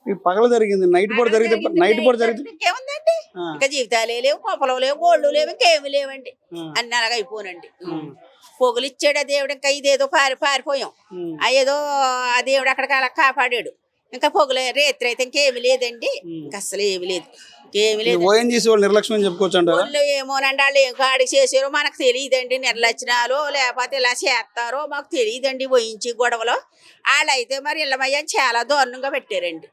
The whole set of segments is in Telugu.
ఈ పగల జరిగింది, నైట్ పూట జరిగితే ఇంకేముందండి, ఇంకా జీవితాలే లేవు, కొంపలు లేవు, గోళ్ళు లేవు, ఇంకేమి లేవండి. అన్ని అలాగ అయిపోనండి. పొగులు ఇచ్చాడు ఆ దేవుడు, ఇంకా ఇదేదో పారిపోయాం. ఏదో ఆ దేవుడు అక్కడికి అలా కాపాడాడు. ఇంకా పొగులు రేత్రి అయితే ఇంకేమి లేదండి, ఇంకా అసలు ఏమి లేదు, ఇంకేమి లేదు. ఓఎన్జీసీ వాళ్ళు నిర్లక్ష్యం చెప్పుకోవచ్చు అంటారా? ఏమోనండి, వాళ్ళు ఏం కాడికి చేసారో మనకు తెలియదండి. నిర్లక్షణాలు లేకపోతే ఇలా చేస్తారో మాకు తెలియదండి. పోయించి గొడవలో వాళ్ళు అయితే మరి ఇళ్ళమయ్య చాలా దారుణంగా పెట్టారండి.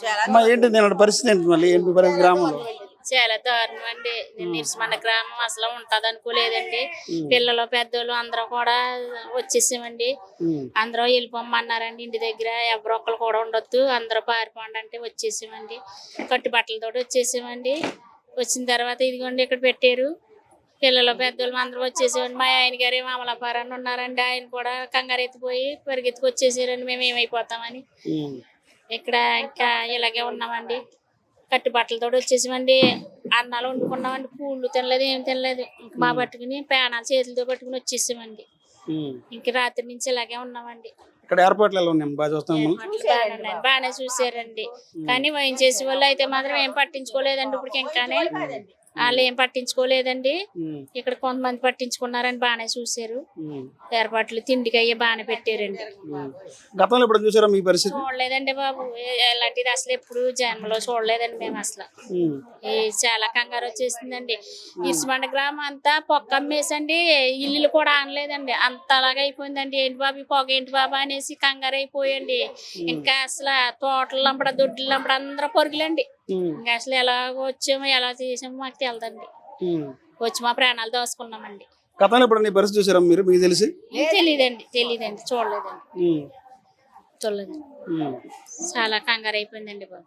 చాలా ఏంటి నేను పరిస్థితి ఏంటి మళ్ళీ ఏంటి పరిస్థితి గ్రామంలో? చాలా దారుణం అండి. నిర్మల గ్రామం అసలు ఉంటది అనుకోలేదండి. పిల్లలు పెద్దోళ్ళు అందరూ కూడా వచ్చేసామండి. అందరూ వెళ్ళిపోమన్నారండి. ఇంటి దగ్గర ఎవరు ఒక్కరు కూడా ఉండొద్దు, అందరూ పారిపోండి అంటే వచ్చేసామండి. కట్టుబట్టలతో వచ్చేసామండి. వచ్చిన తర్వాత ఇదిగోండి ఇక్కడ పెట్టారు. పిల్లలు పెద్దోళ్ళు అందరూ వచ్చేసామండి. మా ఆయన గారు అమలాపురాన్ని ఉన్నారండి. ఆయన కూడా కంగారు ఎత్తిపోయి పరిగెత్తుకు వచ్చేసారండి. మేము ఏమైపోతామని ఇక్కడ ఇంకా ఇలాగే ఉన్నామండి. కట్టుబట్టలతో వచ్చేసామండి. అన్నాలు వండుకున్నామండి, పూలు తినలేదు, ఏం తినలేదు. ఇంక మా పట్టుకుని పేనాలు చేతులతో పట్టుకుని వచ్చేసామండి. ఇంక రాత్రి నుంచి ఇలాగే ఉన్నామండి. ఇక్కడ ఏర్పాట్లు ఎలా ఉన్నాయి? బాగానే చూసారండి. కానీ వైన్ చేసే వాళ్ళు అయితే మాత్రం ఏం పట్టించుకోలేదండి. ఇప్పుడు ఇంకానే వాళ్ళు ఏం పట్టించుకోలేదండి. ఇక్కడ కొంతమంది పట్టించుకున్నారని బాగానే చూసారు. ఏర్పాట్లు తిండికి అయ్యే బాగానే పెట్టారండి. గతంలో ఇప్పుడు చూసారా మీ పరిస్థితి? చూడలేదండి బాబు, ఎలాంటిది అసలు ఎప్పుడు జన్మలో చూడలేదండి మేము అసలు. చాలా కంగారు వచ్చేసిందండి. ఇసుమండ గ్రామం అంతా పొక్క అమ్మేసండి, ఇల్లు కూడా అనలేదండి. అంత అలాగ అయిపోయిందండి. ఏంటి బాబు పొగ ఏంటి బాబా అనేసి కంగారు అయిపోయండి. ఇంకా అసలు తోటలు లంపడ దొడ్లు లంపడ అందరూ పొరుగులండి. ఇంకా అసలు ఎలా వచ్చామో ఎలా చేసామో మాకు తెలదండి. వచ్చి మా ప్రాణాలు దోసుకున్నామండి. గతంలో ఇప్పుడు నీ పరిస్థితి చూసారా మీరు? మీకు తెలిసి తెలియదండి చూడలేదండి. చాలా కంగారు అయిపోయిందండి బాబు.